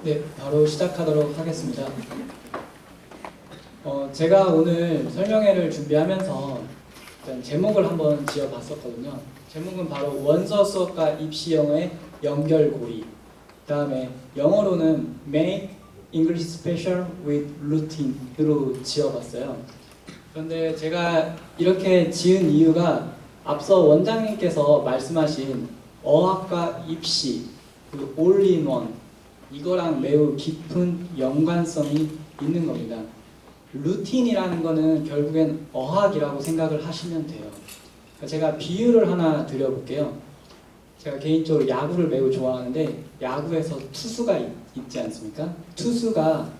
네, 바로 시작하도록 하겠습니다. 제가 오늘 설명회를 준비하면서 일단 제목을 한번 지어봤었거든요. 제목은 바로 원서 수업과 입시 영어의 연결고리. 그 다음에 영어로는 Make English Special with Routine으로 지어봤어요. 그런데 제가 이렇게 지은 이유가 앞서 원장님께서 말씀하신 어학과 입시, 그 all-in-one 이거랑 매우 깊은 연관성이 있는 겁니다. 루틴이라는 거는 결국엔 어학이라고 생각을 하시면 돼요. 제가 비유를 하나 드려볼게요. 제가 개인적으로 야구를 매우 좋아하는데 야구에서 투수가 있지 않습니까? 투수가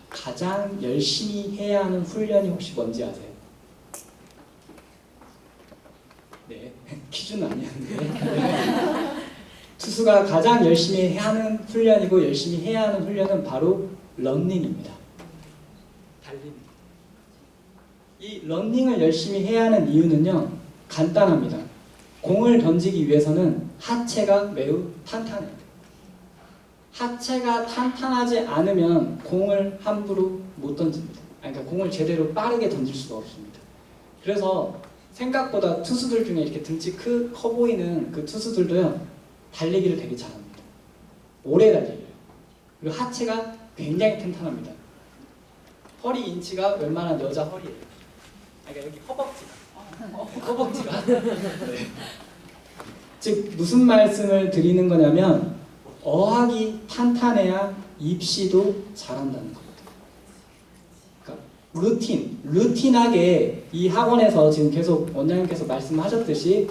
가장 열심히 해야 하는 훈련이 혹시 뭔지 아세요? 네, 퀴즈는 아니었는데 투수가 가장 열심히 해야 하는 훈련이고 열심히 해야 하는 훈련은 바로 러닝입니다. 달립니다. 이 러닝을 열심히 해야 하는 이유는요, 간단합니다. 공을 던지기 위해서는 하체가 매우 탄탄해요. 하체가 탄탄하지 않으면 공을 함부로 못 던집니다. 그러니까 공을 제대로 빠르게 던질 수가 없습니다. 그래서 생각보다 투수들 중에 이렇게 등치 커 보이는 그 투수들도요, 달리기를 되게 잘합니다. 오래 달리고요. 그리고 하체가 굉장히 탄탄합니다. 허리 인치가 웬만한 여자 허리예요. 그러니까 여기 허벅지가. 네. 즉 무슨 말씀을 드리는 거냐면 어학이 탄탄해야 입시도 잘한다는 겁니다. 그러니까 루틴하게 이 학원에서 지금 계속 원장님께서 말씀하셨듯이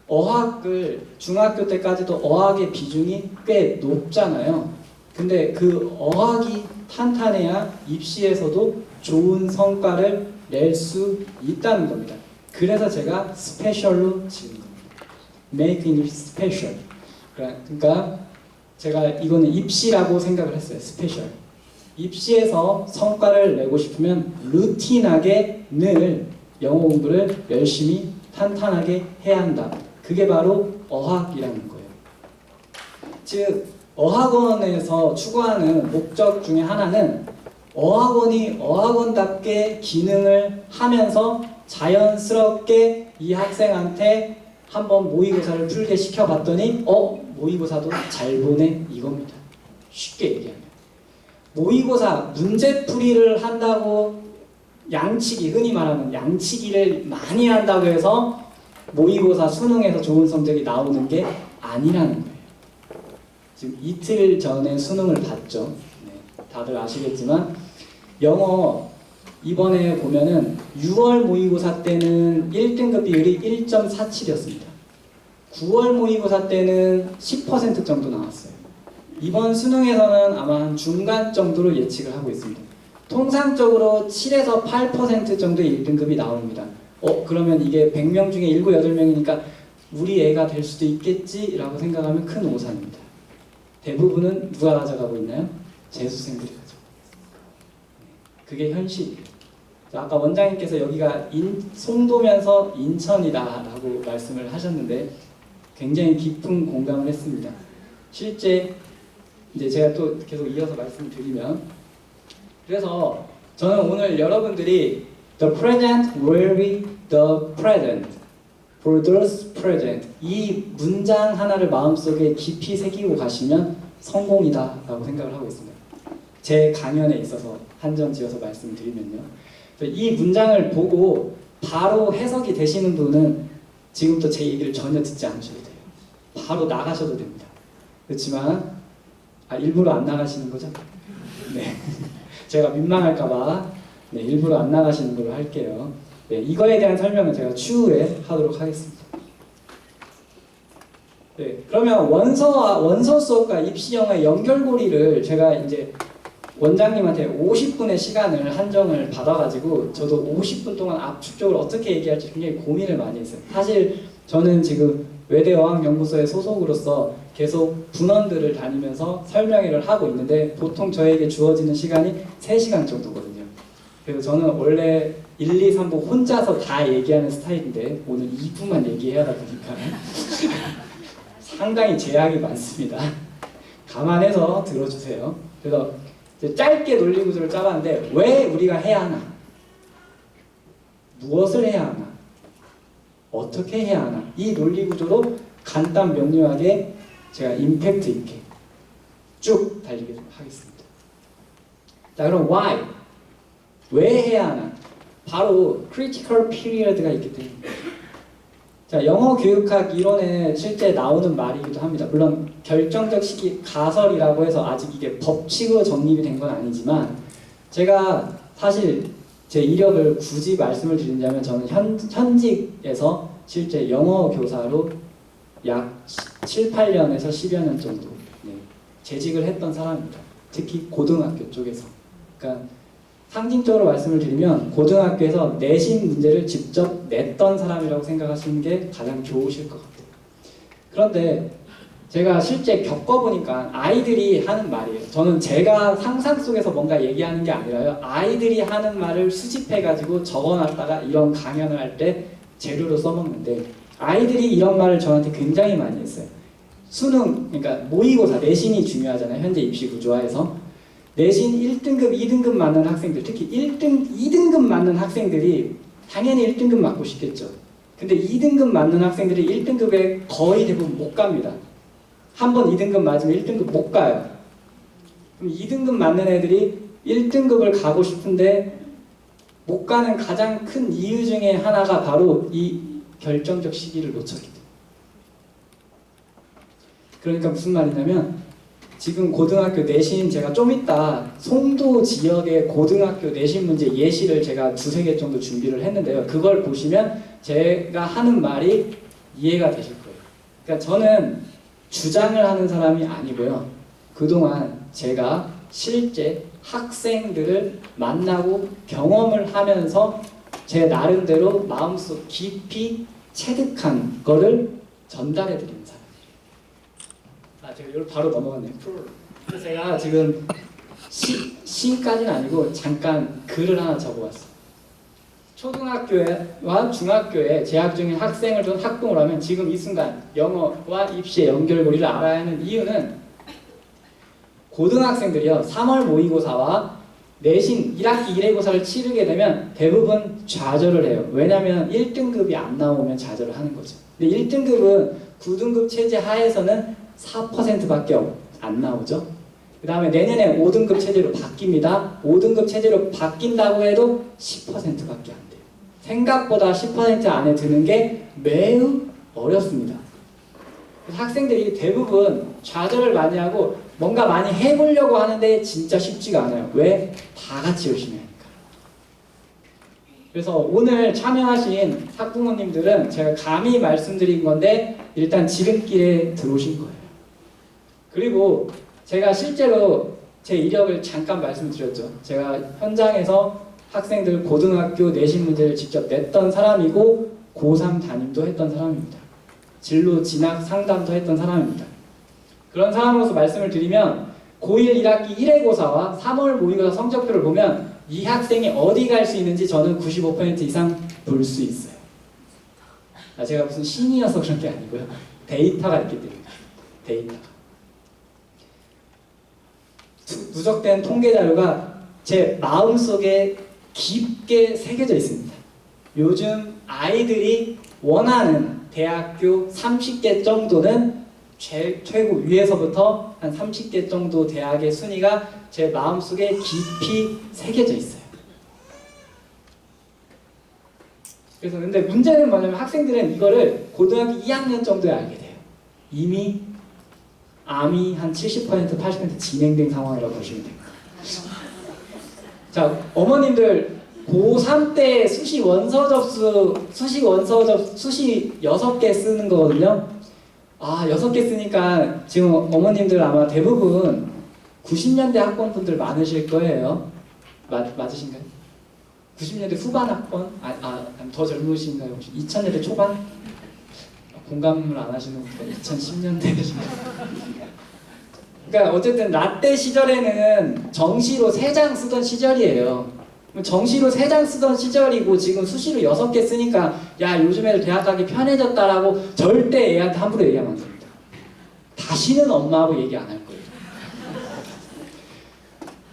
어학을 중학교 때까지도 어학의 비중이 꽤 높잖아요. 근데 그 어학이 탄탄해야 입시에서도 좋은 성과를 낼 수 있다는 겁니다. 그래서 제가 스페셜로 지은 겁니다. Make English Special. 그러니까 제가 이거는 입시라고 생각을 했어요. 스페셜. 입시에서 성과를 내고 싶으면 루틴하게 늘 영어 공부를 열심히 탄탄하게 해야 한다. 그게 바로 어학이라는 거예요. 즉 어학원에서 추구하는 목적 중에 하나는 어학원이 어학원답게 기능을 하면서 자연스럽게 이 학생한테 한번 모의고사를 풀게 시켜봤더니 모의고사도 잘 보네 이겁니다. 쉽게 얘기하면 모의고사 문제풀이를 한다고 양치기, 흔히 말하는 양치기를 많이 한다고 해서 모의고사 수능에서 좋은 성적이 나오는 게 아니라는 거예요. 지금 이틀 전에 수능을 봤죠. 네, 다들 아시겠지만 영어 이번에 보면은 6월 모의고사 때는 1등급 비율이 1.47이었습니다. 9월 모의고사 때는 10% 정도 나왔어요. 이번 수능에서는 아마 한 중간 정도로 예측을 하고 있습니다. 통상적으로 7에서 8% 정도의 1등급이 나옵니다. 그러면 이게 100명 중에 7, 8명이니까 우리 애가 될 수도 있겠지 라고 생각하면 큰 오산입니다. 대부분은 누가 가져가고 있나요? 재수생들이 가져가고 있습니다. 그게 현실이에요. 아까 원장님께서 여기가 송도면서 인천이다 라고 말씀을 하셨는데 굉장히 깊은 공감을 했습니다. 실제 이제 제가 또 계속 이어서 말씀을 드리면 그래서 저는 오늘 여러분들이 The present will be the present for those present 이 문장 하나를 마음속에 깊이 새기고 가시면 성공이다 라고 생각을 하고 있습니다. 제 강연에 있어서 한정지어서 말씀드리면요, 이 문장을 보고 바로 해석이 되시는 분은 지금부터 제 얘기를 전혀 듣지 않으셔도 돼요. 바로 나가셔도 됩니다. 그렇지만 일부러 안 나가시는 거죠? 네. 제가 민망할까봐 네, 일부러 안 나가시는 걸로 할게요. 네, 이거에 대한 설명은 제가 추후에 하도록 하겠습니다. 네, 그러면 원서 수업과 입시 영어의 연결고리를 제가 이제 원장님한테 50분의 시간을 한정을 받아가지고 저도 50분 동안 압축적으로 어떻게 얘기할지 굉장히 고민을 많이 했어요. 사실 저는 지금 외대어학연구소의 소속으로서 계속 분원들을 다니면서 설명회를 하고 있는데 보통 저에게 주어지는 시간이 3시간 정도거든요. 그래서 저는 원래 1, 2, 3부 혼자서 다 얘기하는 스타일인데 오늘 2부만 얘기해야 하다 보니까 상당히 제약이 많습니다. 감안해서 들어주세요. 그래서 이제 짧게 논리 구조를 짜봤는데 왜 우리가 해야 하나? 무엇을 해야 하나? 어떻게 해야 하나? 이 논리 구조로 간단 명료하게 제가 임팩트 있게 쭉 달리게 하겠습니다. 자, 그럼 why? 왜 해야 하나? 바로 critical period가 있기 때문에. 자, 영어 교육학 이론에 실제 나오는 말이기도 합니다. 물론 결정적 시기 가설이라고 해서 아직 이게 법칙으로 정립이 된 건 아니지만 제가 사실 제 이력을 굳이 말씀을 드린다면 저는 현직에서 실제 영어 교사로 약 7, 8년에서 10여 년 정도 재직을 했던 사람입니다. 특히 고등학교 쪽에서. 그러니까 상징적으로 말씀을 드리면 고등학교에서 내신 문제를 직접 냈던 사람이라고 생각하시는 게 가장 좋으실 것 같아요. 그런데 제가 실제 겪어보니까 아이들이 하는 말이에요. 저는 제가 상상 속에서 뭔가 얘기하는 게 아니라요. 아이들이 하는 말을 수집해가지고 적어놨다가 이런 강연을 할 때 재료로 써먹는데 아이들이 이런 말을 저한테 굉장히 많이 했어요. 수능, 그러니까 모의고사, 내신이 중요하잖아요. 현재 입시 구조화에서. 내신 1등급, 2등급 맞는 학생들, 특히 2등급 맞는 학생들이 당연히 1등급 맞고 싶겠죠. 근데 2등급 맞는 학생들이 1등급에 거의 대부분 못 갑니다. 한 번 2등급 맞으면 1등급 못 가요. 그럼 2등급 맞는 애들이 1등급을 가고 싶은데 못 가는 가장 큰 이유 중에 하나가 바로 이 결정적 시기를 놓쳤기 때문에. 그러니까 무슨 말이냐면 지금 고등학교 내신 제가 좀 이따 송도 지역의 고등학교 내신 문제 예시를 제가 2-3개 정도 준비를 했는데요. 그걸 보시면 제가 하는 말이 이해가 되실 거예요. 그러니까 저는 주장을 하는 사람이 아니고요. 그동안 제가 실제 학생들을 만나고 경험을 하면서 제 나름대로 마음속 깊이 체득한 거를 전달해 드리는 사람. 제가 이걸 바로 넘어갔네요. 그래서 제가 지금 시까지는 아니고 잠깐 글을 하나 적어왔어요. 초등학교와 중학교에 재학 중인 학생을 좀 학봉을 하면 지금 이 순간 영어와 입시의 연결고리를 알아야 하는 이유는 고등학생들이요 3월 모의고사와 내신 1학기 1회고사를 치르게 되면 대부분 좌절을 해요. 왜냐하면 1등급이 안 나오면 좌절을 하는 거죠. 근데 1등급은 9등급 체제 하에서는 4%밖에 안 나오죠. 그 다음에 내년에 5등급 체제로 바뀝니다. 5등급 체제로 바뀐다고 해도 10%밖에 안 돼요. 생각보다 10% 안에 드는 게 매우 어렵습니다. 그래서 학생들이 대부분 좌절을 많이 하고 뭔가 많이 해보려고 하는데 진짜 쉽지가 않아요. 왜? 다 같이 열심히 하니까. 그래서 오늘 참여하신 학부모님들은 제가 감히 말씀드린 건데 일단 지름길에 들어오신 거예요. 그리고 제가 실제로 제 이력을 잠깐 말씀드렸죠. 제가 현장에서 학생들 고등학교 내신 문제를 직접 냈던 사람이고 고3 담임도 했던 사람입니다. 진로 진학 상담도 했던 사람입니다. 그런 사람으로서 말씀을 드리면 고1 1학기 1회고사와 3월 모의고사 성적표를 보면 이 학생이 어디 갈 수 있는지 저는 95% 이상 볼 수 있어요. 제가 무슨 신이어서 그런 게 아니고요. 데이터가 있기 때문에. 데이터가. 누적된 통계 자료가 제 마음속에 깊게 새겨져 있습니다. 요즘 아이들이 원하는 대학교 30개 정도는 최고 위에서부터 한 30개 정도 대학의 순위가 제 마음속에 깊이 새겨져 있어요. 그래서 근데 문제는 뭐냐면 학생들은 이거를 고등학교 2학년 정도에 알게 돼요. 이미 암이 한 70%, 80% 진행된 상황이라고 보시면 됩니다. 자, 어머님들 고3 때 수시 원서 접수, 수시 6개 쓰는 거거든요. 6개 쓰니까 지금 어머님들 아마 대부분 90년대 학번분들 많으실 거예요. 맞으신가요? 90년대 후반 학번? 더 젊으신가요? 혹시 2000년대 초반? 공감을 안 하시는 분들 2010년대이신가요? 그러니까 어쨌든 라떼 시절에는 정시로 3장 쓰던 시절이에요. 정시로 3장 쓰던 시절이고 지금 수시로 6개 쓰니까 야 요즘 애들 대학 가기 편해졌다라고 절대 애한테 함부로 얘기하면 안 됩니다. 다시는 엄마하고 얘기 안 할 거예요.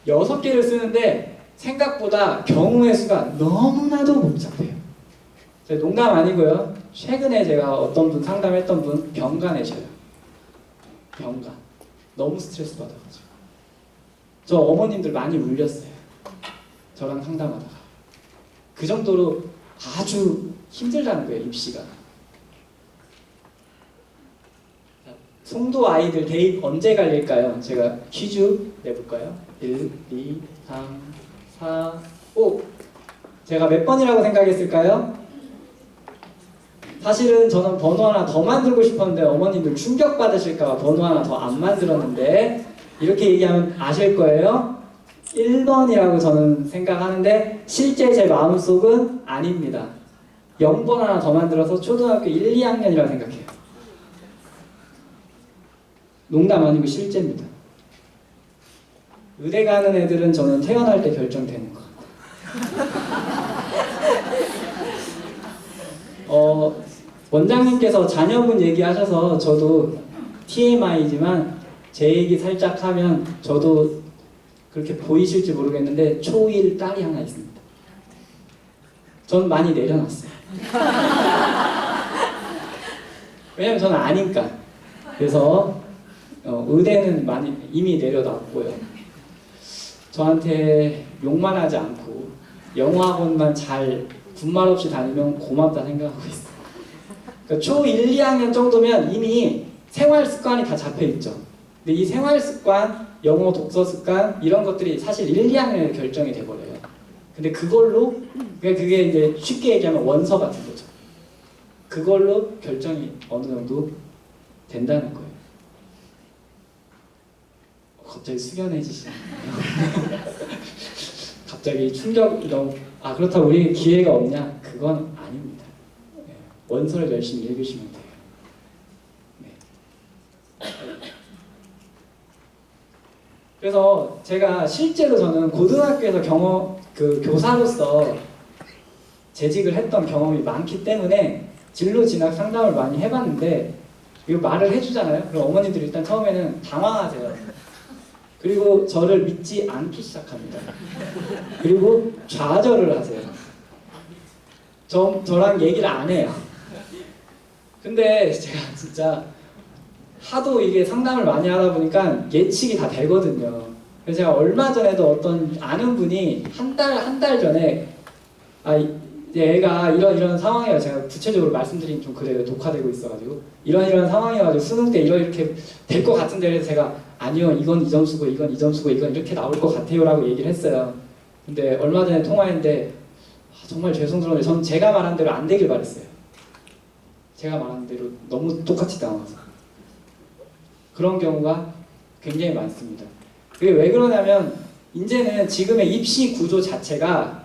6개를 쓰는데 생각보다 경우의 수가 너무나도 복잡해요. 농담 아니고요. 최근에 제가 어떤 분 상담했던 분 병가 내셔요. 병가. 너무 스트레스 받아가지고. 저 어머님들 많이 울렸어요. 저랑 상담하다가. 그 정도로 아주 힘들다는 거예요, 입시가. 송도 아이들 대입 언제 갈릴까요? 제가 퀴즈 내볼까요? 1, 2, 3, 4, 5. 제가 몇 번이라고 생각했을까요? 사실은 저는 번호 하나 더 만들고 싶었는데 어머님들 충격받으실까봐 번호 하나 더 안 만들었는데 이렇게 얘기하면 아실 거예요. 1번이라고 저는 생각하는데 실제 제 마음속은 아닙니다. 0번 하나 더 만들어서 초등학교 1, 2학년이라고 생각해요. 농담 아니고 실제입니다. 의대 가는 애들은 저는 태어날 때 결정되는 것 같아요. 원장님께서 자녀분 얘기하셔서 저도 TMI지만 제 얘기 살짝 하면 저도 그렇게 보이실지 모르겠는데 초1 딸이 하나 있습니다. 전 많이 내려놨어요. 왜냐면 저는 아니까. 그래서 의대는 많이 이미 내려놨고요. 저한테 욕만 하지 않고 영어학원만 잘 군말 없이 다니면 고맙다 생각하고 있어요. 그러니까 초 1, 2학년 정도면 이미 생활 습관이 다 잡혀 있죠. 근데 이 생활 습관, 영어 독서 습관 이런 것들이 사실 1, 2학년에 결정이 돼버려요. 근데 그걸로 그게 이제 쉽게 얘기하면 원서 같은 거죠. 그걸로 결정이 어느 정도 된다는 거예요. 갑자기 숙연해지시네요. 갑자기 충격 너무 그렇다고 우리 기회가 없냐? 그건 아닙니다. 네. 원서를 열심히 읽으시면 돼요. 네. 그래서 제가 실제로 저는 고등학교에서 교사로서 재직을 했던 경험이 많기 때문에 진로 진학 상담을 많이 해봤는데 이거 말을 해주잖아요. 그럼 어머니들이 일단 처음에는 당황하세요. 그리고 저를 믿지 않기 시작합니다. 그리고 좌절을 하세요. 저랑 얘기를 안 해요. 근데 제가 진짜 하도 이게 상담을 많이 하다 보니까 예측이 다 되거든요. 그래서 제가 얼마 전에도 어떤 아는 분이 한 달 전에 얘가 이런 상황이에요. 제가 구체적으로 말씀드리긴 좀 그래요. 녹화되고 있어가지고 이런 상황이어가지고 수능 때 이렇게 될 것 같은데 그래서 제가 아니요 이건 이 점수고 이건 이 점수고 이건 이렇게 나올 것 같아요 라고 얘기를 했어요. 근데 얼마 전에 통화했는데 정말 죄송스러운데 저는 제가 말한 대로 안 되길 바랬어요. 제가 말한 대로 너무 똑같이 나와서 그런 경우가 굉장히 많습니다. 그게 왜 그러냐면 이제는 지금의 입시 구조 자체가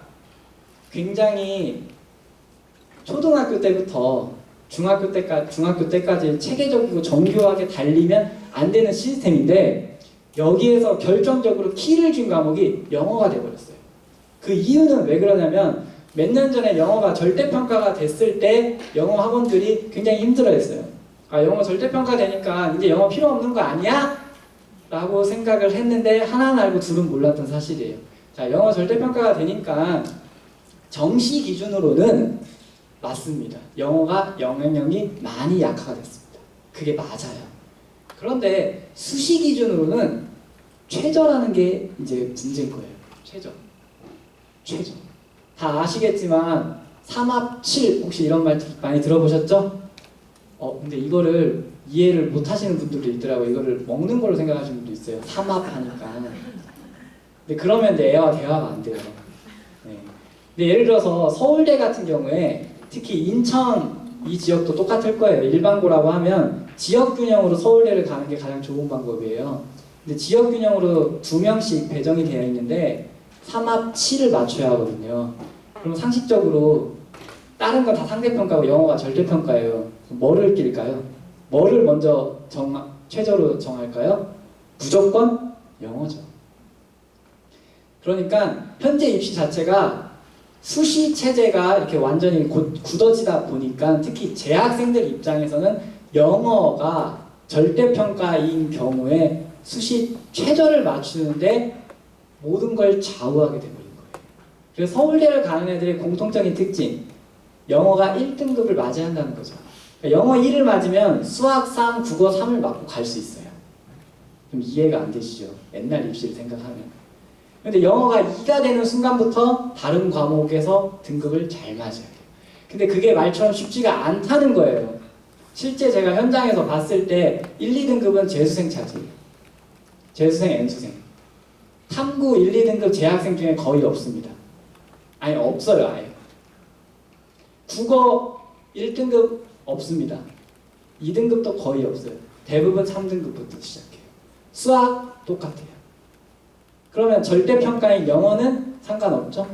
굉장히 초등학교 때부터 중학교 때까지 체계적이고 정교하게 달리면 안 되는 시스템인데 여기에서 결정적으로 키를 준 과목이 영어가 돼버렸어요. 그 이유는 왜 그러냐면 몇 년 전에 영어가 절대평가가 됐을 때 영어 학원들이 굉장히 힘들어했어요. 영어 절대평가 되니까 이제 영어 필요 없는 거 아니야? 라고 생각을 했는데 하나는 알고 둘은 몰랐던 사실이에요. 자, 영어 절대평가가 되니까 정시 기준으로는 맞습니다. 영어가 영향력이 많이 약화가 됐습니다. 그게 맞아요. 그런데 수시 기준으로는 최저라는 게 이제 문제인 거예요. 최저. 다 아시겠지만 3합7 혹시 이런 말 많이 들어보셨죠? 근데 이거를 이해를 못 하시는 분들도 있더라고요. 이거를 먹는 걸로 생각하시는 분도 있어요. 3합 하니까. 근데 그러면 이제 애와 대화가 안 돼요. 네. 근데 예를 들어서 서울대 같은 경우에 특히 인천 이 지역도 똑같을 거예요. 일반고라고 하면 지역균형으로 서울대를 가는 게 가장 좋은 방법이에요. 근데 지역균형으로 2명씩 배정이 되어 있는데 3합 7을 맞춰야 하거든요. 그럼 상식적으로 다른 건 다 상대평가고 영어가 절대평가예요. 뭐를 낄까요? 뭐를 먼저 최저로 정할까요? 무조건 영어죠. 그러니까 현재 입시 자체가 수시 체제가 이렇게 완전히 굳어지다 보니까 특히 재학생들 입장에서는 영어가 절대평가인 경우에 수시 최저를 맞추는데 모든 걸 좌우하게 돼버린 거예요. 그래서 서울대를 가는 애들의 공통적인 특징, 영어가 1등급을 맞이한다는 거죠. 그러니까 영어 1을 맞으면 수학 3, 국어 3을 맞고 갈 수 있어요. 좀 이해가 안 되시죠? 옛날 입시를 생각하면. 근데 영어가 2가 되는 순간부터 다른 과목에서 등급을 잘 맞아야 돼요. 근데 그게 말처럼 쉽지가 않다는 거예요. 실제 제가 현장에서 봤을 때 1, 2등급은 재수생 차지예요. 재수생, N수생. 탐구 1, 2등급 재학생 중에 거의 없습니다. 아니 없어요 아예. 국어 1등급 없습니다. 2등급도 거의 없어요. 대부분 3등급부터 시작해요. 수학 똑같아요. 그러면 절대평가인 영어는 상관없죠?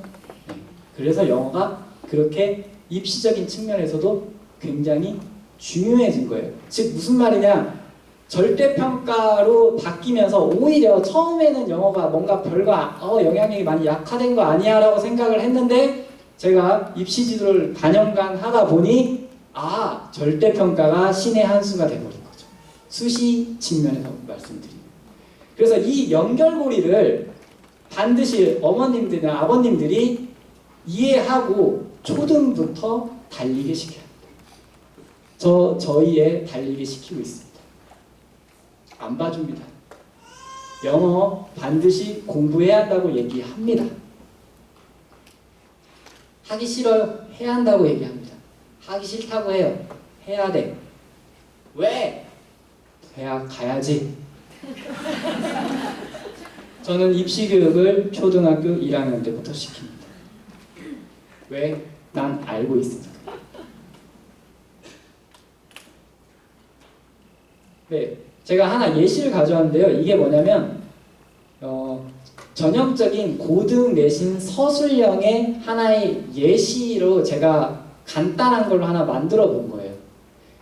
네. 그래서 영어가 그렇게 입시적인 측면에서도 굉장히 중요해진 거예요. 즉 무슨 말이냐, 절대평가로 바뀌면서 오히려 처음에는 영어가 뭔가 별거 영향력이 많이 약화된 거 아니야 라고 생각을 했는데, 제가 입시 지도를 반년간 하다 보니 절대평가가 신의 한 수가 돼버린 거죠. 수시 측면에서 말씀드리면. 그래서 이 연결고리를 반드시 어머님들이나 아버님들이 이해하고 초등부터 달리게 시켜야 합니다. 저희 애 달리게 시키고 있습니다. 안 봐줍니다. 영어 반드시 공부해야 한다고 얘기합니다. 하기 싫어요? 해야 한다고 얘기합니다. 하기 싫다고 해요. 해야 돼. 왜? 대학 가야지. 저는 입시교육을 초등학교 1학년 때부터 시킵니다. 왜? 난 알고 있으니까. 네, 제가 하나 예시를 가져왔는데요. 이게 뭐냐면 전형적인 고등 내신 서술형의 하나의 예시로 제가 간단한 걸로 하나 만들어 본 거예요.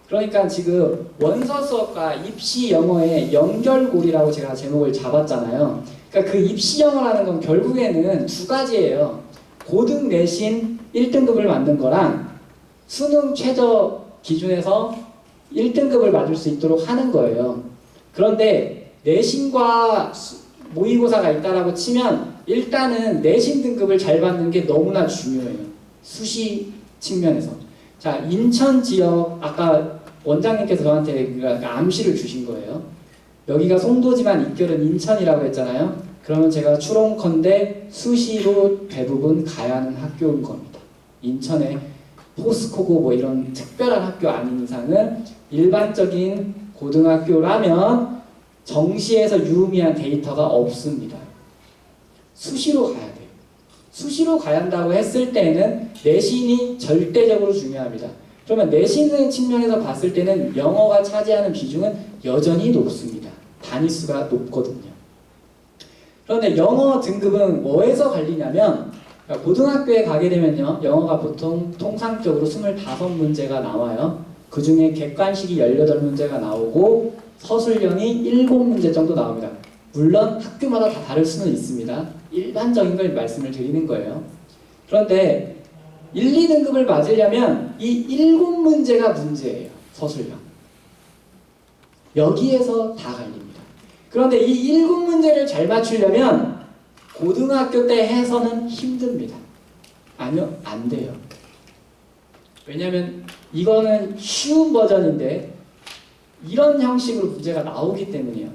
그러니까 지금 원서 수업과 입시 영어의 연결고리라고 제가 제목을 잡았잖아요. 그러니까 그 입시 영어라는 건 결국에는 두 가지예요. 고등 내신 1등급을 만든 거랑 수능 최저 기준에서 1등급을 맞을 수 있도록 하는 거예요. 그런데 내신과 모의고사가 있다라고 치면 일단은 내신 등급을 잘 받는 게 너무나 중요해요. 수시 측면에서. 자, 인천 지역 아까 원장님께서 저한테 암시를 주신 거예요. 여기가 송도지만 입결은 인천이라고 했잖아요. 그러면 제가 추론컨대 수시로 대부분 가야 하는 학교인 겁니다. 인천에 포스코고 뭐 이런 특별한 학교 아닌 이상은 일반적인 고등학교라면 정시에서 유의미한 데이터가 없습니다. 수시로 가야 돼요. 수시로 가야 한다고 했을 때는 내신이 절대적으로 중요합니다. 그러면 내신의 측면에서 봤을 때는 영어가 차지하는 비중은 여전히 높습니다. 단위수가 높거든요. 그런데 영어 등급은 뭐에서 갈리냐면, 고등학교에 가게 되면요, 영어가 보통 통상적으로 25문제가 나와요. 그 중에 객관식이 18문제가 나오고 서술형이 7문제 정도 나옵니다. 물론 학교마다 다 다를 수는 있습니다. 일반적인 걸 말씀을 드리는 거예요. 그런데 1, 2등급을 맞으려면 이 7문제가 문제예요. 서술형. 여기에서 다 갈립니다. 그런데 이 7문제를 잘 맞추려면 고등학교 때 해서는 힘듭니다. 아니요, 안 돼요. 왜냐하면 이거는 쉬운 버전인데 이런 형식으로 문제가 나오기 때문이에요.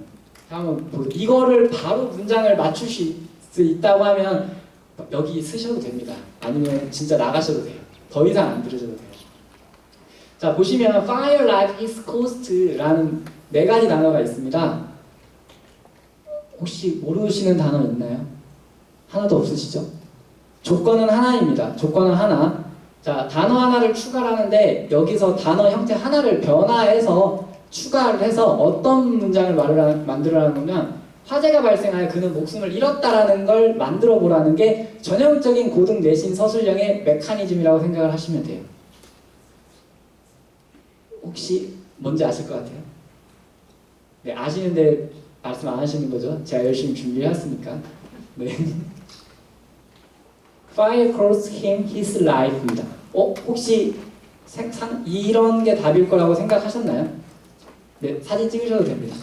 한번 이거를 바로 문장을 맞출 수 있다고 하면 여기 쓰셔도 됩니다. 아니면 진짜 나가셔도 돼요. 더 이상 안 들으셔도 돼요. 자, 보시면 Fire like East Coast라는 4가지 단어가 있습니다. 혹시 모르시는 단어 있나요? 하나도 없으시죠? 조건은 하나입니다. 조건은 하나. 자, 단어 하나를 추가하는데 여기서 단어 형태 하나를 변화해서 추가를 해서 어떤 문장을 만들어라는 거면, 화재가 발생하여 그는 목숨을 잃었다라는 걸 만들어 보라는 게 전형적인 고등 내신 서술형의 메커니즘이라고 생각을 하시면 돼요. 혹시 뭔지 아실 것 같아요? 네, 아시는데 말씀 안 하시는 거죠? 제가 열심히 준비했으니까. 네. Fire cost him his life입니다. 혹시 이런 게 답일 거라고 생각하셨나요? 네, 사진 찍으셔도 됩니다.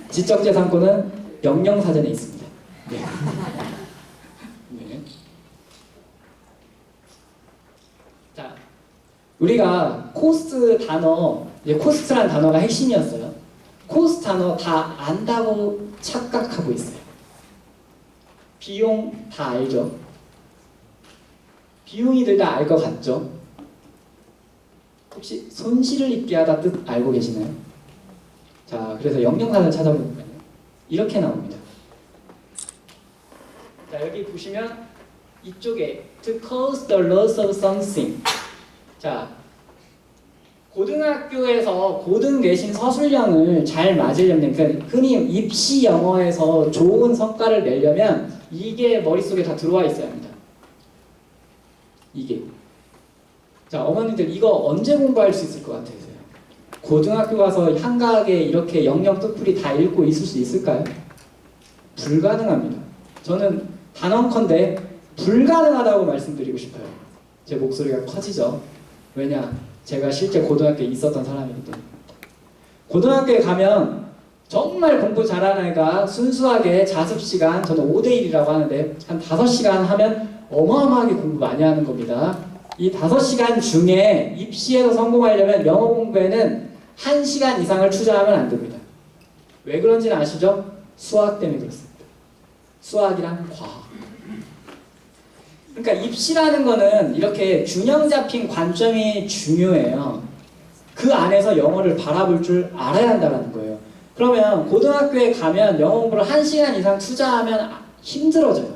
지적재산권은 영영사전에 있습니다. 네. 우리가 코스트 단어, 이제 코스트란 단어가 핵심이었어요. 코스트 단어 다 안다고 착각하고 있어요. 비용 다 알죠? 비용이들 다 알 것 같죠? 혹시 손실을 입게 하다 뜻 알고 계시나요? 자, 그래서 영영사를 찾아보면 이렇게 나옵니다. 자, 여기 보시면 이쪽에 to cause the loss of something. 자, 고등학교에서 고등 내신 서술형을 잘 맞으려면, 그러니까 흔히 입시 영어에서 좋은 성과를 내려면 이게 머릿속에 다 들어와 있어야 합니다. 이게. 자, 어머니들 이거 언제 공부할 수 있을 것 같으세요? 고등학교 가서 한가하게 이렇게 영영 뜻풀이 다 읽고 있을 수 있을까요? 불가능합니다. 저는 단언컨대 불가능하다고 말씀드리고 싶어요. 제 목소리가 커지죠? 왜냐? 제가 실제 고등학교에 있었던 사람이기 때문에. 고등학교에 가면 정말 공부 잘하는 애가 순수하게 자습시간, 저는 5대1이라고 하는데 한 5시간 하면 어마어마하게 공부 많이 하는 겁니다. 이 5시간 중에 입시에서 성공하려면 영어 공부에는 1시간 이상을 투자하면 안 됩니다. 왜 그런지는 아시죠? 수학 때문에 그렇습니다. 수학이랑 과학. 그러니까 입시라는 거는 이렇게 균형 잡힌 관점이 중요해요. 그 안에서 영어를 바라볼 줄 알아야 한다는 거예요. 그러면 고등학교에 가면 영어 공부를 1시간 이상 투자하면 힘들어져요.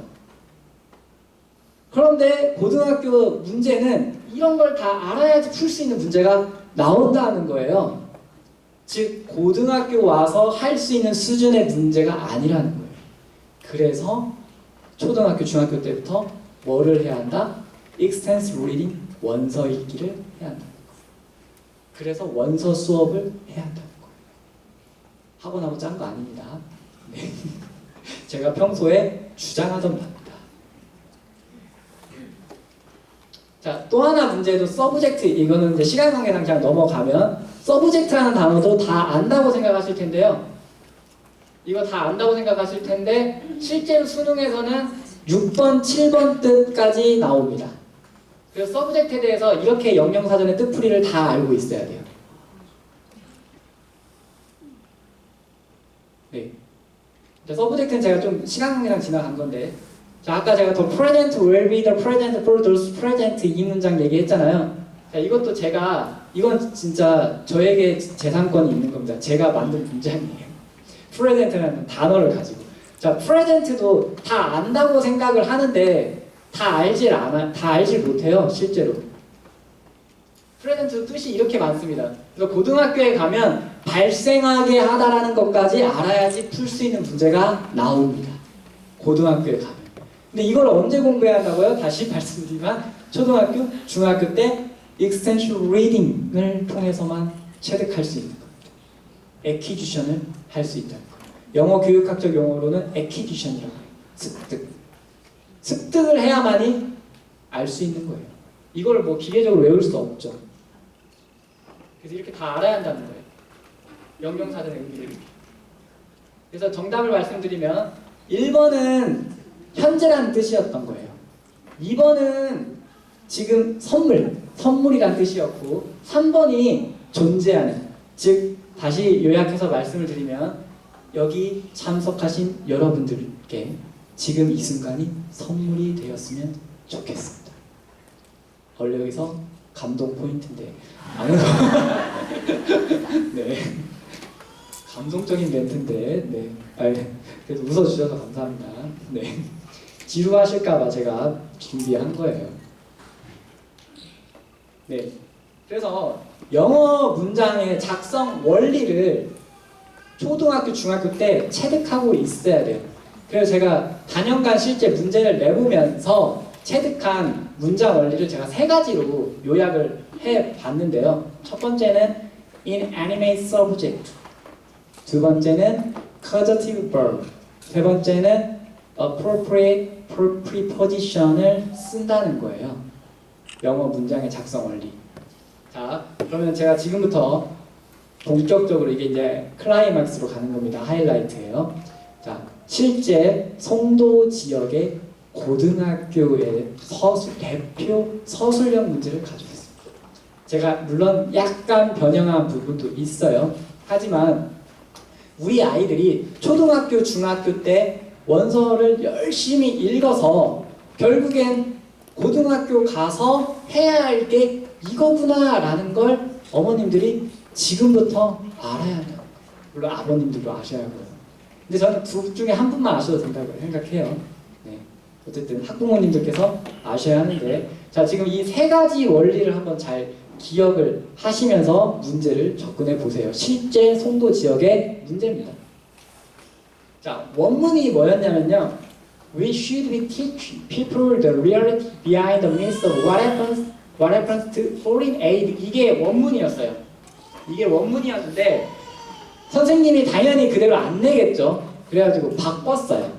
그런데 고등학교 문제는 이런 걸 다 알아야지 풀 수 있는 문제가 나온다는 거예요. 즉 고등학교 와서 할 수 있는 수준의 문제가 아니라는 거예요. 그래서 초등학교, 중학교 때부터 뭐를 해야 한다? extensive reading, 원서 읽기를 해야 한다는 거예요. 그래서 원서 수업을 해야 한다는 거예요. 학원하고 짠 거 아닙니다. 네. 제가 평소에 주장하던 바입니다. 자, 또 하나 문제도 서브젝트, 이거는 이제 시간 관계상 그냥 넘어가면 서브젝트라는 단어도 다 안다고 생각하실 텐데요. 이거 다 안다고 생각하실 텐데 실제로 수능에서는 6번, 7번 뜻까지 나옵니다. 그래서 서브젝트에 대해서 이렇게 영영사전의 뜻풀이를 다 알고 있어야 돼요. 네. 서브젝트는 제가 좀 시간 관계상 지나간 건데, 자, 아까 제가 the present will be the present for those present 이 문장 얘기했잖아요. 자, 이것도 제가, 이건 진짜 저에게 재산권이 있는 겁니다. 제가 만든 문장이에요. present라는 단어를 가지고. 자, present도 다 안다고 생각을 하는데 다 알질 못해요, 실제로. present 뜻이 이렇게 많습니다. 그래서 고등학교에 가면 발생하게 하다라는 것까지 알아야지 풀 수 있는 문제가 나옵니다. 고등학교에 가면. 근데 이걸 언제 공부해야 한다고요? 다시 말씀드리면 초등학교, 중학교 때 extensive reading을 통해서만 체득할 수 있는 겁니다. acquisition을 할 수 있다는 거예요. 영어 교육학적 용어로는 acquisition이라고 해요. 습득. 습득을 해야만이 알 수 있는 거예요. 이걸 뭐 기계적으로 외울 수 없죠. 그래서 이렇게 다 알아야 한다는 거예요. 영영사전의 의미를. 그래서 정답을 말씀드리면 1번은 현재라는 뜻이었던 거예요. 2번은 지금 선물이란 뜻이었고 3번이 존재하는, 즉 다시 요약해서 말씀을 드리면 여기 참석하신 여러분들께 지금 이 순간이 선물이 되었으면 좋겠습니다. 원래 여기서 감동 포인트인데 네. 감동적인 멘트인데 네. 그래도 웃어주셔서 감사합니다. 네. 지루하실까봐 제가 준비한 거예요. 네. 그래서 영어 문장의 작성 원리를 초등학교, 중학교 때 체득하고 있어야 돼요. 그래서 제가 단연간 실제 문제를 내보면서 체득한 문장 원리를 제가 3가지로 요약을 해봤는데요. 첫 번째는 inanimate subject, 두 번째는 causative verb, 세 번째는 appropriate preposition을 쓴다는 거예요. 영어 문장의 작성 원리. 자, 그러면 제가 지금부터 본격적으로 이게 이제 클라이막스로 가는 겁니다. 하이라이트예요. 자, 실제 송도 지역의 고등학교의 대표 서술형 문제를 가져왔습니다. 제가 물론 약간 변형한 부분도 있어요. 하지만 우리 아이들이 초등학교, 중학교 때 원서를 열심히 읽어서 결국엔 고등학교 가서 해야 할 게 이거구나 라는 걸 어머님들이 지금부터 알아야 해요. 물론 아버님들도 아셔야 하고요. 근데 저는 둘 중에 한 분만 아셔도 된다고 생각해요. 네. 어쨌든 학부모님들께서 아셔야 하는데, 자, 지금 이 세 가지 원리를 한번 잘 기억을 하시면서 문제를 접근해 보세요. 실제 송도 지역의 문제입니다. 자, 원문이 뭐였냐면요. We should be teach people the reality behind the myths of what happens to foreign aid. 이게 원문이었어요. 이게 원문이었는데 선생님이 당연히 그대로 안 내겠죠. 그래가지고 바꿨어요.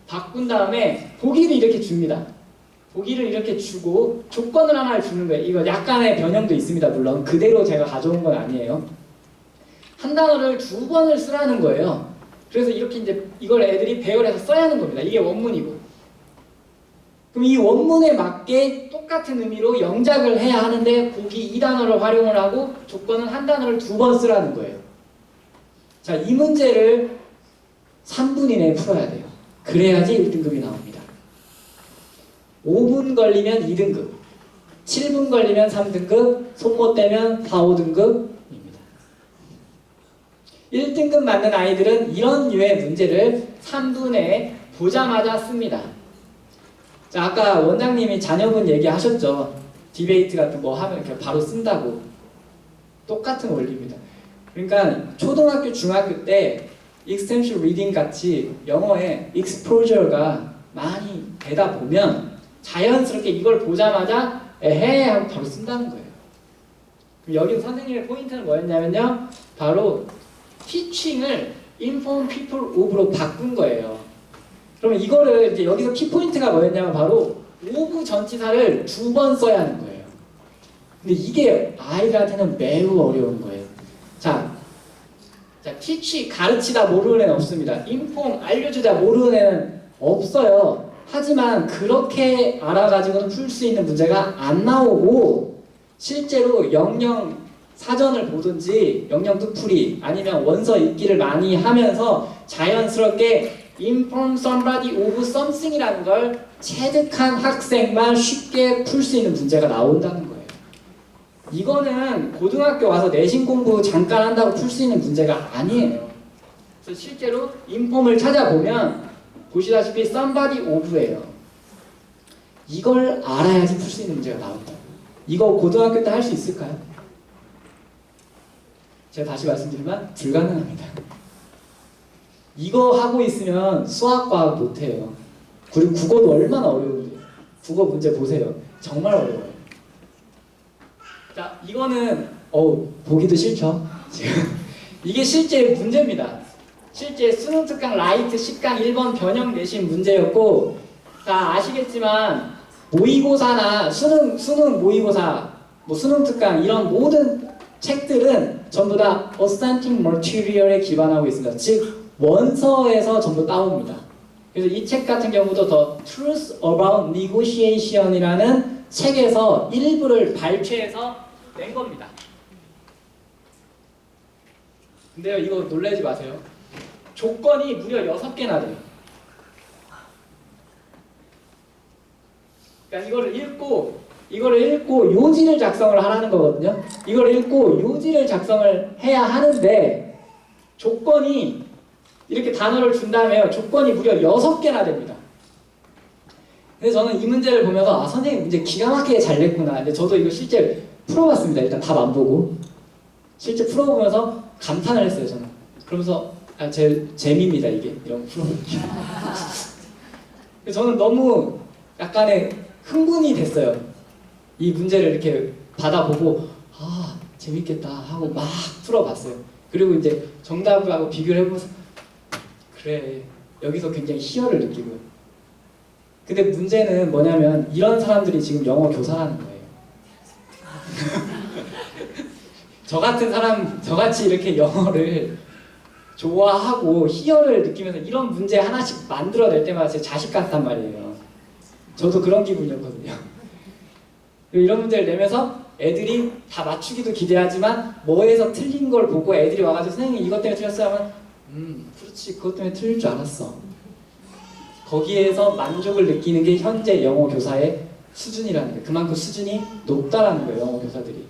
바꾼 다음에 보기를 이렇게 줍니다. 보기를 이렇게 주고 조건을 하나 주는 거예요. 이거 약간의 변형도 있습니다. 물론 그대로 제가 가져온 건 아니에요. 한 단어를 2번을 쓰라는 거예요. 그래서 이렇게 이제 이걸 애들이 배열해서 써야 하는 겁니다. 이게 원문이고. 그럼 이 원문에 맞게 똑같은 의미로 영작을 해야 하는데 보기 이 단어를 활용을 하고 조건은 한 단어를 2번 쓰라는 거예요. 자, 이 문제를 3분 이내에 풀어야 돼요. 그래야지 1등급이 나옵니다. 5분 걸리면 2등급, 7분 걸리면 3등급, 손 못 대면 4, 5등급입니다. 1등급 맞는 아이들은 이런 류의 문제를 3분에 보자마자 씁니다. 자, 아까 원장님이 자녀분 얘기하셨죠. 디베이트 같은 거 하면 이렇게 바로 쓴다고. 똑같은 원리입니다. 그러니까 초등학교, 중학교 때 extension reading 같이 영어에 exposure가 많이 되다 보면 자연스럽게 이걸 보자마자 에헤 하고 바로 쓴다는 거예요. 그럼 여기서 선생님의 포인트는 뭐였냐면요. 바로 teaching을 inform people of로 바꾼 거예요. 그러면 이거를 이제 여기서 키포인트가 뭐였냐면 바로 of 전치사를 2번 써야 하는 거예요. 근데 이게 아이들한테는 매우 어려운 거예요. 자, teach 가르치다 모르는 애는 없습니다. inform 알려주다 모르는 애는 없어요. 하지만 그렇게 알아가지고는 풀 수 있는 문제가 안 나오고 실제로 영영 사전을 보든지 영영 뜻풀이 아니면 원서 읽기를 많이 하면서 자연스럽게 inform somebody of something이라는 걸 체득한 학생만 쉽게 풀 수 있는 문제가 나온다는 거예요. 이거는 고등학교 와서 내신 공부 잠깐 한다고 풀 수 있는 문제가 아니에요. 그래서 실제로 inform을 찾아보면 보시다시피 somebody of예요. 이걸 알아야지 풀 수 있는 문제가 나온다. 이거 고등학교 때 할 수 있을까요? 제가 다시 말씀드리면 불가능합니다. 이거 하고 있으면 수학, 과학 못해요. 그리고 국어도 얼마나 어려운데. 국어 문제 보세요. 정말 어려워요. 자, 이거는 보기도 싫죠? 지금 이게 실제 문제입니다. 실제 수능 특강 라이트 10강 1번 변형 내신 문제였고, 다 아시겠지만 모의고사나 수능 모의고사, 뭐 수능 특강 이런 모든 책들은 전부 다 authentic material에 기반하고 있습니다. 즉 원서에서 전부 따옵니다. 그래서 이 책 같은 경우도 The Truth About Negotiation이라는 책에서 일부를 발췌해서 낸 겁니다. 근데요, 이거 놀라지 마세요. 조건이 무려 6개나 돼요. 그러니까 이거를 읽고 요지를 작성을 하라는 거거든요. 이걸 읽고 요지를 작성을 해야 하는데 조건이 이렇게 단어를 준 다음에요. 조건이 무려 6개나 됩니다. 근데 저는 이 문제를 보면서 선생님 문제 기가 막히게 잘 냈구나. 근데 저도 이거 실제 풀어봤습니다. 일단 답 안 보고 실제 풀어보면서 감탄을 했어요. 저는 그러면서 제 재미입니다. 이게 이런 풀어보기. 저는 너무 약간의 흥분이 됐어요. 이 문제를 이렇게 받아보고 재밌겠다 하고 막 풀어봤어요. 그리고 이제 정답하고 비교를 해보면서 그래, 여기서 굉장히 희열을 느끼고요. 근데 문제는 뭐냐면 이런 사람들이 지금 영어 교사라는 거예요. 저 같은 사람, 저같이 이렇게 영어를 좋아하고 희열을 느끼면서 이런 문제 하나씩 만들어낼 때마다 제 자식 같단 말이에요. 저도 그런 기분이었거든요. 이런 문제를 내면서 애들이 다 맞추기도 기대하지만 뭐에서 틀린 걸 보고 애들이 와가지고 선생님 이것 때문에 틀렸어요 하면 그렇지 그것 때문에 틀릴 줄 알았어. 거기에서 만족을 느끼는 게 현재 영어 교사의 수준이라는 거예요. 그만큼 수준이 높다라는 거예요, 영어 교사들이.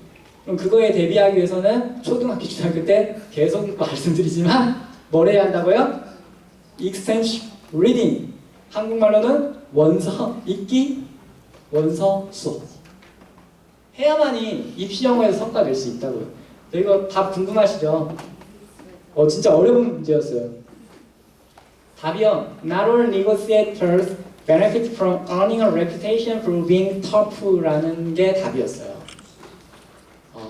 그럼 그거에 대비하기 위해서는 초등학교, 중학교 때 계속 말씀드리지만 뭘 해야 한다고요? extensive reading. 한국말로는 원서 읽기, 원서 수업. 해야만이 입시 영어에서 성과 낼 수 있다고요. 이거 답 궁금하시죠? 진짜 어려운 문제였어요. 답이요. Not all negotiators benefit from earning a reputation for being tough라는 게 답이었어요.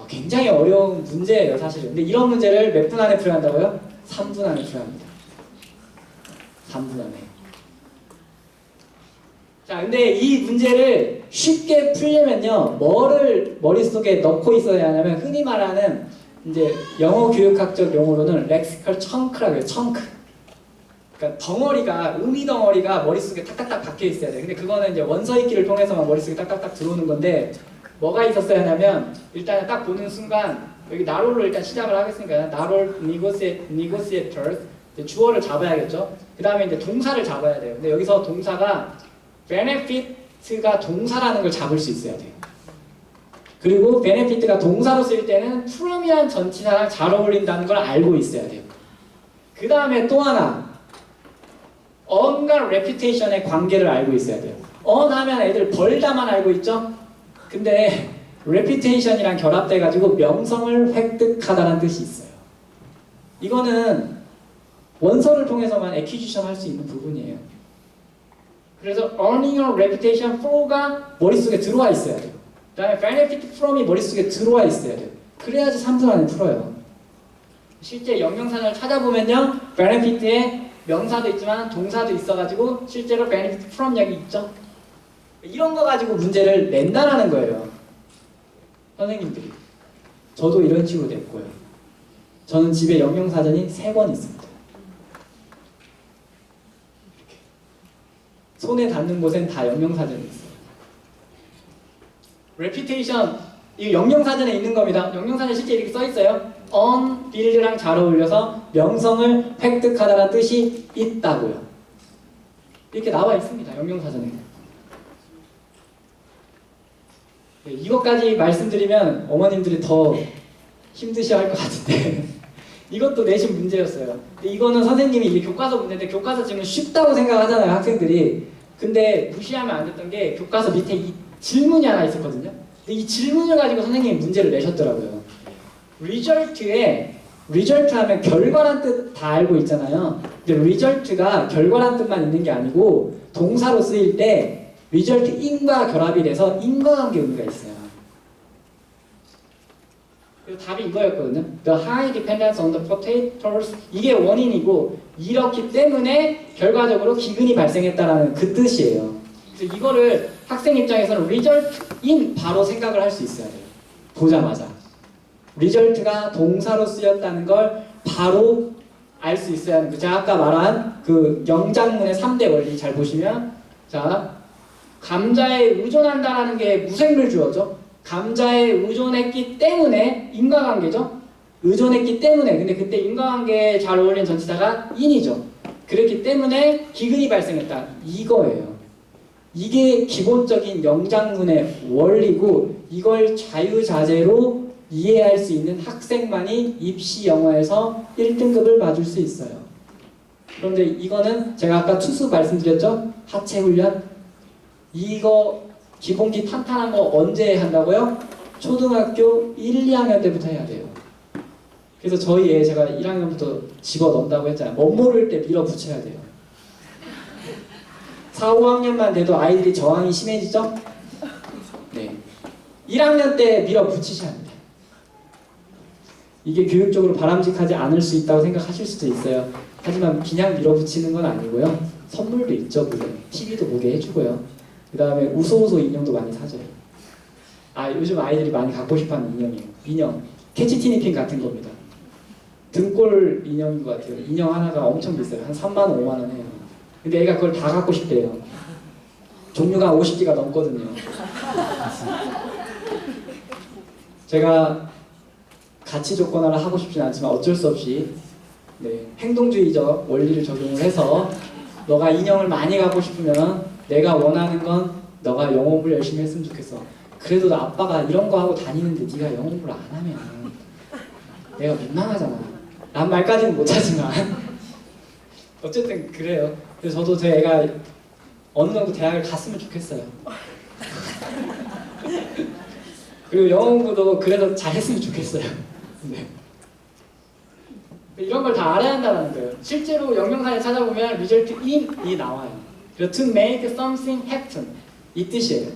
굉장히 어려운 문제예요, 사실은. 근데 이런 문제를 몇 분 안에 풀어야 한다고요? 3분 안에 풀어야 합니다. 3분 안에. 자, 근데 이 문제를 쉽게 풀려면요, 뭐를 머릿속에 넣고 있어야 하냐면, 흔히 말하는 이제 영어 교육학적 용어로는 렉시컬 청크라고 해요. 청크. 그러니까 덩어리가, 의미 덩어리가 머릿속에 딱딱딱 박혀 있어야 돼요. 근데 그거는 이제 원서 읽기를 통해서만 머릿속에 딱딱딱 들어오는 건데, 뭐가 있었어야 하냐면, 일단은 딱 보는 순간, 여기 나롤로 일단 시작을 하겠으니까, 나롤 negotiators, 주어를 잡아야겠죠. 그 다음에 이제 동사를 잡아야 돼요. 근데 여기서 동사가 benefit가 동사라는 걸 잡을 수 있어야 돼요. 그리고 benefit가 동사로 쓸 때는 from이란 전치사랑 잘 어울린다는 걸 알고 있어야 돼요. 그 다음에 또 하나, earn과 reputation의 관계를 알고 있어야 돼요. earn 하면 애들 벌다만 알고 있죠? 근데 reputation이랑 결합돼가지고 명성을 획득하다는 뜻이 있어요. 이거는 원서를 통해서만 acquisition 할 수 있는 부분이에요. 그래서 earning a reputation for가 머릿속에 들어와 있어야 돼요. 그 다음에 benefit from이 머릿속에 들어와 있어야 돼요. 그래야지 3분 안에 풀어요. 실제 영명산을 찾아보면요, benefit에 명사도 있지만 동사도 있어가지고 실제로 benefit from 여기 있죠. 이런 거 가지고 문제를 낸다라는 거예요. 선생님들이. 저도 이런 식으로 냈고요. 저는 집에 영명사전이 3권 있습니다. 이렇게. 손에 닿는 곳엔 다 영명사전이 있어요. reputation, 이 영명사전에 있는 겁니다. 영명사전에 실제 이렇게 써 있어요. on, build랑 잘 어울려서 명성을 획득하다라는 뜻이 있다고요. 이렇게 나와 있습니다. 영명사전에. 네, 이것까지 말씀드리면 어머님들이 더 힘드셔 할 것 같은데 이것도 내신 문제였어요. 근데 이거는 선생님이 이게 교과서 문제인데 교과서 지금 쉽다고 생각하잖아요, 학생들이. 근데 무시하면 안 됐던 게 교과서 밑에 이 질문이 하나 있었거든요. 근데 이 질문을 가지고 선생님이 문제를 내셨더라고요. result 하면 결과란 뜻 다 알고 있잖아요. 근데 result가 결과란 뜻만 있는 게 아니고 동사로 쓰일 때 result in과 결합이 돼서 인과관계 의미가 있어요. 그래서 답이 이거였거든요. The high dependence on the potatoes, 이게 원인이고 이렇기 때문에 결과적으로 기근이 발생했다라는 그 뜻이에요. 그래서 이거를 학생 입장에서는 result in 바로 생각을 할 수 있어야 돼요. 보자마자 result가 동사로 쓰였다는 걸 바로 알 수 있어야 하는 거예요. 제가 아까 말한 그 영장문의 3대 원리 잘 보시면, 자, 감자에 의존한다라는 게 무생물 주어죠. 감자에 의존했기 때문에 인과관계죠. 의존했기 때문에. 근데 그때 인과관계에 잘 어울린 전치사가 in이죠. 그렇기 때문에 기근이 발생했다. 이거예요. 이게 기본적인 영장문의 원리고 이걸 자유자재로 이해할 수 있는 학생만이 입시 영어에서 1등급을 받을 수 있어요. 그런데 이거는 제가 아까 투수 말씀드렸죠? 하체 훈련. 이거 기본기 탄탄한 거 언제 한다고요? 초등학교 1, 2학년 때부터 해야 돼요. 그래서 저희 애 제가 1학년부터 집어넣는다고 했잖아요. 멋모를 때 밀어붙여야 돼요. 4, 5학년만 돼도 아이들이 저항이 심해지죠? 네. 1학년 때 밀어붙이셔야 합니다. 이게 교육적으로 바람직하지 않을 수 있다고 생각하실 수도 있어요. 하지만 그냥 밀어붙이는 건 아니고요. 선물도 있죠, 물론. TV도 보게 해주고요. 그 다음에 우소우소 인형도 많이 사줘요. 요즘 아이들이 많이 갖고 싶어하는 인형이에요. 인형. 캐치티니핑 같은 겁니다. 등골 인형인 것 같아요. 인형 하나가 엄청 비싸요. 한 3만 원, 5만 원 해요. 근데 애가 그걸 다 갖고 싶대요. 종류가 50개가 넘거든요. 제가 가치 조건화를 하고 싶진 않지만 어쩔 수 없이 행동주의적 원리를 적용을 해서 너가 인형을 많이 갖고 싶으면 내가 원하는 건 너가 영어 공부를 열심히 했으면 좋겠어. 그래도 너 아빠가 이런 거 하고 다니는데 네가 영어 공부를 안 하면 내가 민망하잖아. 난 말까지는 못하지만 어쨌든 그래요. 그래서 저도 제 애가 어느 정도 대학을 갔으면 좋겠어요. 그리고 영어 공부도 그래도 잘했으면 좋겠어요. 네. 이런 걸 다 알아야 한다는 거예요. 실제로 영명사에 찾아보면 result in이 나와요. 그래서 to make something happen 이 뜻이에요.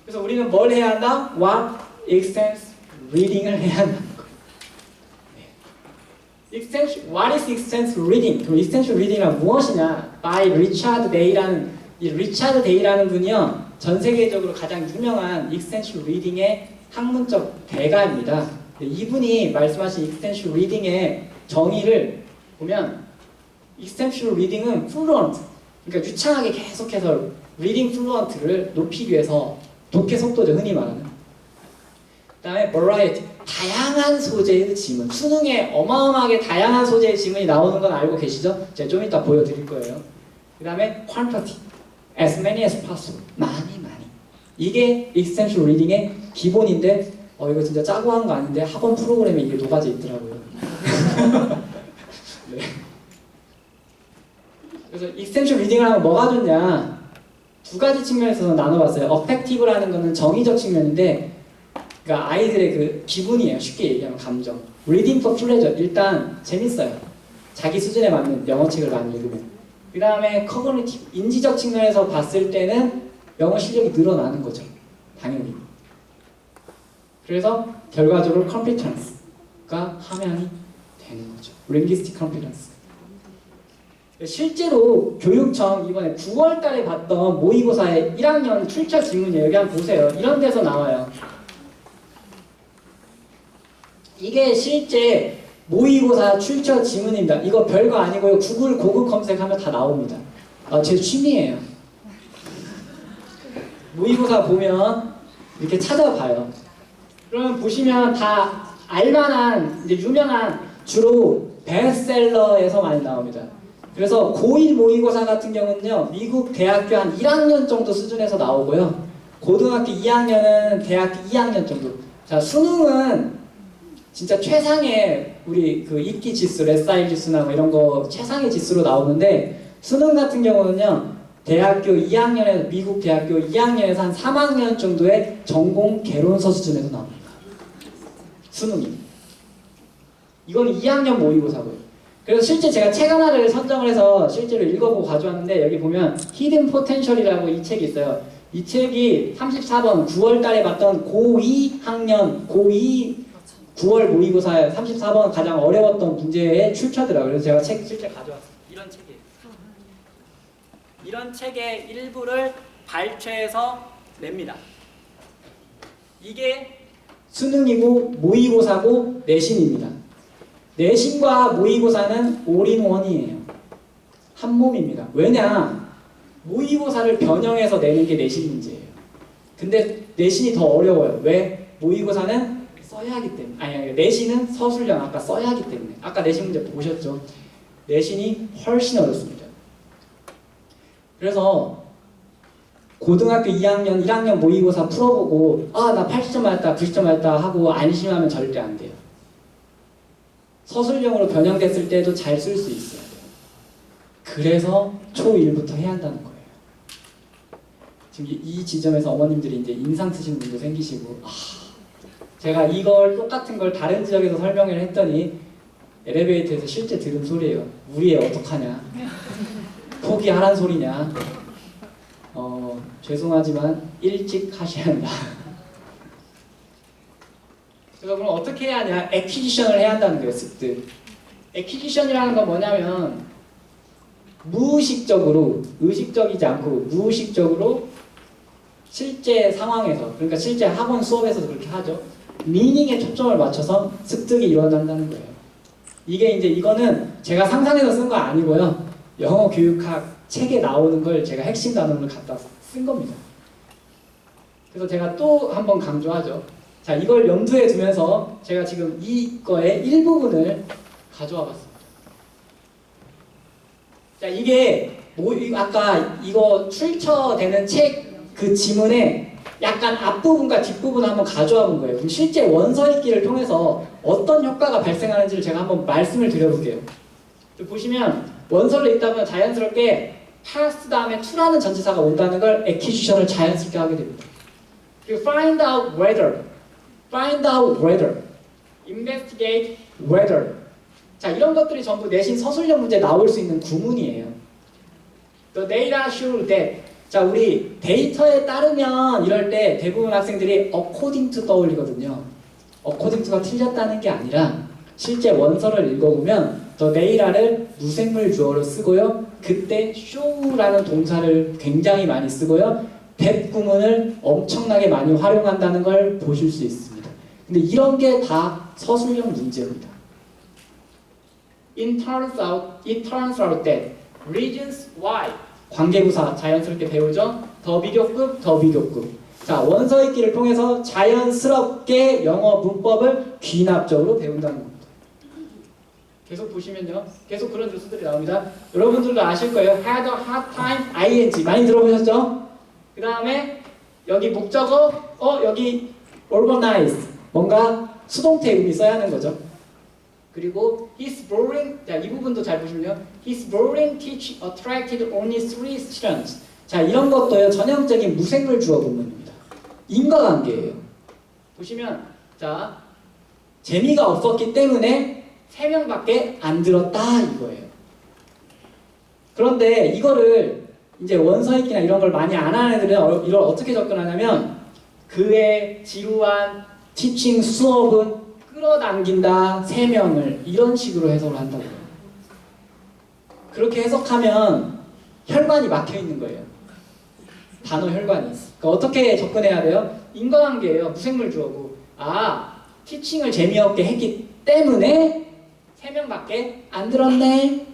그래서 우리는 뭘 해야 한다? What extensive reading을 해야 한다는 거예요. What is extensive reading? 그럼 extensive reading은 무엇이냐? By Richard Day라는 이 리차드 데이라는 분이요, 전 세계적으로 가장 유명한 extensive reading의 학문적 대가입니다. 이분이 말씀하신 extensive reading의 정의를 보면 extensive reading은 fluent, 그러니까 유창하게 계속해서 reading fluent를 높이기 위해서 독해 속도죠, 흔히 말하는. 그 다음에 variety, 다양한 소재의 지문. 수능에 어마어마하게 다양한 소재의 지문이 나오는 건 알고 계시죠? 제가 좀 이따 보여드릴 거예요. 그 다음에 quantity, as many as possible. 많이. 이게 extensive reading의 기본인데 이거 진짜 짜고 한 거 아닌데 학원 프로그램에 이게 녹아져 있더라고요. 네. 그래서 extensive reading을 하면 뭐가 좋냐? 두 가지 측면에서 나눠봤어요. affective라는 거는 정의적 측면인데, 그러니까 아이들의 그 기분이에요. 쉽게 얘기하면 감정. reading for pleasure, 일단 재밌어요. 자기 수준에 맞는 영어 책을 많이 읽으면. 그 다음에 cognitive, 인지적 측면에서 봤을 때는 영어 실력이 늘어나는 거죠. 당연히. 그래서 결과적으로 competence가 함양이 되는 거죠. linguistic competence. 실제로 교육청 이번에 9월 달에 봤던 모의고사의 1학년 출처 지문이에요. 여기 한번 보세요. 이런 데서 나와요. 이게 실제 모의고사 출처 지문입니다. 이거 별거 아니고요. 구글 고급 검색하면 다 나옵니다. 제 취미예요. 모의고사 보면 이렇게 찾아봐요. 그러면 보시면 다 알만한, 이제 유명한, 주로 베스트셀러에서 많이 나옵니다. 그래서 고1 모의고사 같은 경우는요, 미국 대학교 한 1학년 정도 수준에서 나오고요, 고등학교 2학년은 대학교 2학년 정도. 자, 수능은 진짜 최상의 우리 그 입기 지수, 레사일 지수나 뭐 이런 거 최상의 지수로 나오는데, 수능 같은 경우는요, 대학교 2학년에서, 미국 대학교 2학년에서 한 3학년 정도의 전공 개론서 수준에서 나옵니다. 수능이. 이건 2학년 모의고사고요. 그래서 실제 제가 책 하나를 선정을 해서 실제로 읽어보고 가져왔는데, 여기 보면 히든 포텐셜이라고 이 책이 있어요. 이 책이 34번 9월 달에 봤던 고2 학년, 고2 9월 모의고사에 34번 가장 어려웠던 문제의 출처더라고요. 그래서 제가 책 실제 가져왔어요. 이런 책이에요. 이런 책의 일부를 발췌해서 냅니다. 이게 수능이고 모의고사고 내신입니다. 내신과 모의고사는 올인원이에요. 한 몸입니다. 왜냐? 모의고사를 변형해서 내는 게 내신 문제예요. 근데 내신이 더 어려워요. 왜? 모의고사는 써야 하기 때문에. 아니, 내신은 서술형 아까 써야 하기 때문에. 아까 내신 문제 보셨죠? 내신이 훨씬 어렵습니다. 그래서 고등학교 2학년, 1학년 모의고사 풀어보고 나 80점 맞았다, 90점 맞았다 하고 안심하면 절대 안 돼요. 서술형으로 변형됐을 때도 잘 쓸 수 있어야 돼요. 그래서 초1부터 해야 한다는 거예요. 지금 이 지점에서 어머님들이 이제 인상 쓰시는 분도 생기시고, 제가 이걸 똑같은 걸 다른 지역에서 설명을 했더니 엘리베이터에서 실제 들은 소리예요. 우리 애 어떡하냐? 포기하란 소리냐? 죄송하지만 일찍 하셔야 한다. 그래서 그럼 어떻게 해야 하냐? 액퀴지션을 해야 한다는 거예요. 습득. 액퀴지션이라는 건 뭐냐면 무의식적으로, 의식적이지 않고 무의식적으로 실제 상황에서, 그러니까 실제 학원 수업에서도 그렇게 하죠. 미닝에 초점을 맞춰서 습득이 일어난다는 거예요. 이게 이제 이거는 제가 상상해서 쓴 거 아니고요. 영어 교육학 책에 나오는 걸 제가 핵심 단어를 갖다 쓴 겁니다. 그래서 제가 또 한번 강조하죠. 자, 이걸 염두에 두면서 제가 지금 이거의 일부분을 가져와 봤습니다. 자, 이게 아까 이거 출처되는 책 그 지문에 약간 앞부분과 뒷부분을 한번 가져와 본 거예요. 그럼 실제 원서 읽기를 통해서 어떤 효과가 발생하는지를 제가 한번 말씀을 드려볼게요. 보시면 원서를 읽다 보면 자연스럽게 past 다음에 to라는 전치사가 온다는 걸 acquisition을 자연스럽게 하게 됩니다. 그리고 find out whether, investigate whether. 자, 이런 것들이 전부 내신 서술형 문제에 나올 수 있는 구문이에요. The data show that. 자, 우리 데이터에 따르면 이럴 때 대부분 학생들이 according to 떠올리거든요. according to가 틀렸다는 게 아니라 실제 원서를 읽어보면 the data를 무생물 주어로 쓰고요. 그때 show라는 동사를 굉장히 많이 쓰고요. that 구문을 엄청나게 많이 활용한다는 걸 보실 수 있습니다. 근데 이런 게 다 서술형 문제입니다. It turns out that reasons why. 관계부사 자연스럽게 배우죠. 더 비교급. 자, 원서 읽기를 통해서 자연스럽게 영어 문법을 귀납적으로 배운다는 겁니다. 계속 보시면요. 계속 그런 뉴스들이 나옵니다. 여러분들도 아실 거예요. had a hard time, ing. 많이 들어보셨죠? 그 다음에 여기 목적어, 여기 organize. 뭔가 수동태 의미 써야 하는 거죠. 그리고 his boring, 자, 이 부분도 잘 보시면요. His boring teaching attracted only 3 students. 자, 이런 것도요. 전형적인 무생물 주어 부문입니다. 인과관계예요. 보시면 자, 재미가 없었기 때문에 3명밖에 안 들었다 이거예요. 그런데 이거를 이제 원서 읽기나 이런 걸 많이 안 하는 애들은 이걸 어떻게 접근하냐면 그의 지루한 티칭 수업은 끌어당긴다 3명을 이런 식으로 해석을 한다고요. 그렇게 해석하면 혈관이 막혀 있는 거예요. 단어 혈관이. 그러니까 어떻게 접근해야 돼요? 인과관계예요. 무생물 주어고. 아, 티칭을 재미없게 했기 때문에 3명밖에 안 들었네.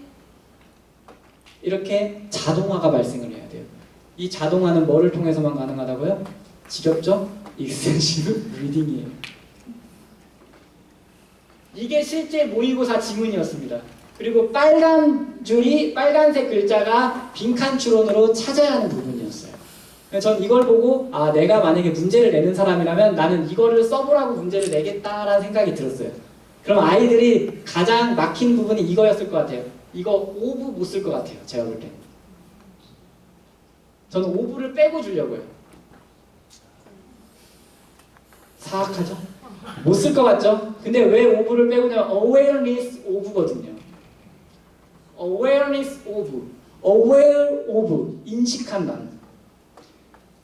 이렇게 자동화가 발생을 해야 돼요. 이 자동화는 뭐를 통해서만 가능하다고요? 지겹죠? extensive reading이에요. 이게 실제 모의고사 지문이었습니다. 그리고 빨간 줄이 빨간색 글자가 빈칸 추론으로 찾아야 하는 부분이었어요. 전 이걸 보고 아, 내가 만약에 문제를 내는 사람이라면 나는 이거를 써보라고 문제를 내겠다라는 생각이 들었어요. 그럼 아이들이 가장 막힌 부분이 이거였을 것 같아요. 이거 5부 못 쓸 것 같아요. 제가 볼 때. 저는 5부를 빼고 주려고요. 사악하죠? 못 쓸 것 같죠? 근데 왜 5부를 빼고냐면 awareness of거든요. awareness of, aware of, 인식한다는.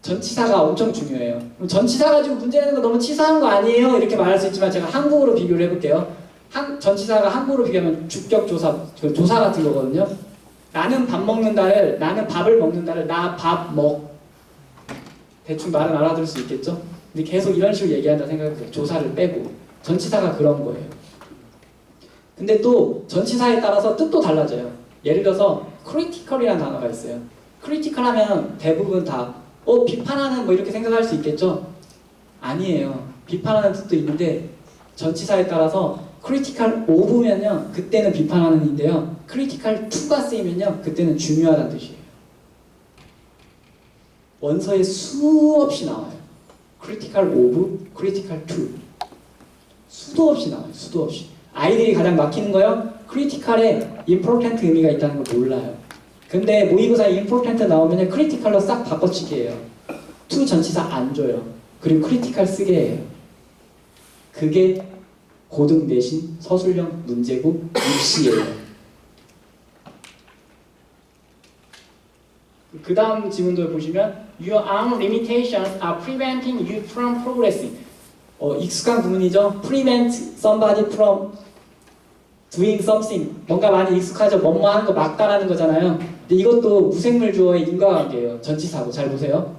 전치사가 엄청 중요해요. 그럼 전치사 가지고 문제 내는 거 너무 치사한 거 아니에요? 이렇게 말할 수 있지만 제가 한국어로 비교를 해볼게요. 전치사가 한국어로 비교하면 주격조사, 조사 같은 거거든요. 나는 밥 먹는다를, 나는 밥을 먹는다를 나 밥 먹. 대충 말은 알아들을 수 있겠죠? 근데 계속 이런 식으로 얘기한다 생각해보세요. 조사를 빼고. 전치사가 그런 거예요. 근데 또 전치사에 따라서 뜻도 달라져요. 예를 들어서 critical이라는 단어가 있어요. critical 하면 대부분 다 비판하는 뭐 이렇게 생각할 수 있겠죠? 아니에요. 비판하는 뜻도 있는데 전치사에 따라서 critical of면요. 그때는 비판하는 인데요. critical to가 쓰이면요. 그때는 중요하다는 뜻이에요. 원서에 수없이 나와요. critical of, critical to. 수도 없이 나와요. 수도 없이. 아이들이 가장 막히는 거요. critical에 important 의미가 있다는 걸 몰라요. 근데 모의고사에 important 나오면 critical로 싹 바꿔치기해요. to 전치사 안 줘요. 그리고 critical 쓰게 해요. 그게 고등 내신 서술형 문제고 입시예요. 그 다음 지문도 보시면 Your own limitations are preventing you from progressing. 익숙한 구문이죠. Prevent somebody from doing something. 뭔가 많이 익숙하죠. 뭐뭐 하는 거 막다라는 거잖아요. 근데 이것도 무생물 주어의 인과관계예요. 전치사고. 잘 보세요.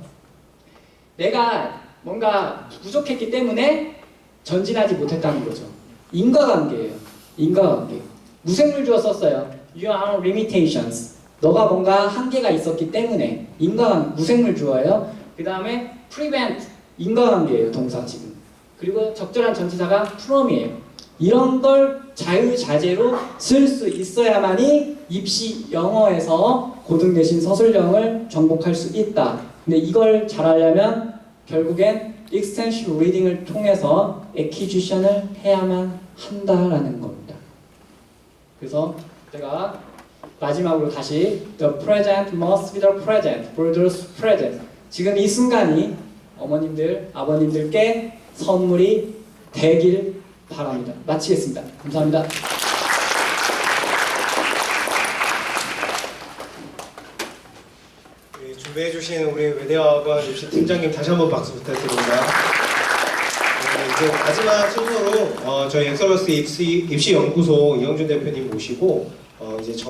내가 뭔가 부족했기 때문에 전진하지 못했다는 거죠. 인과관계예요. 인과관계. 무생물 주어 썼어요. Your own limitations. 너가 뭔가 한계가 있었기 때문에 무생물 주어예요. 그 다음에 prevent 인과관계예요, 동사 지금. 그리고 적절한 전치사가 from이에요. 이런 걸 자유자재로 쓸 수 있어야만이 입시 영어에서 고등 대신 서술형을 정복할 수 있다. 근데 이걸 잘하려면 결국엔 extensive reading을 통해서 acquisition을 해야만 한다라는 겁니다. 그래서 제가 마지막으로 다시 the present must be the present for those present. 지금 이 순간이 어머님들, 아버님들께 선물이 되길 바랍니다. 마치겠습니다. 감사합니다. 네, 준비해주신 우리 외대학원 입시 팀장님 다시 한번 박수 부탁드립니다. 이제 마지막 순서로 저희 엑설런스 입시 연구소 이영준 대표님 모시고 이제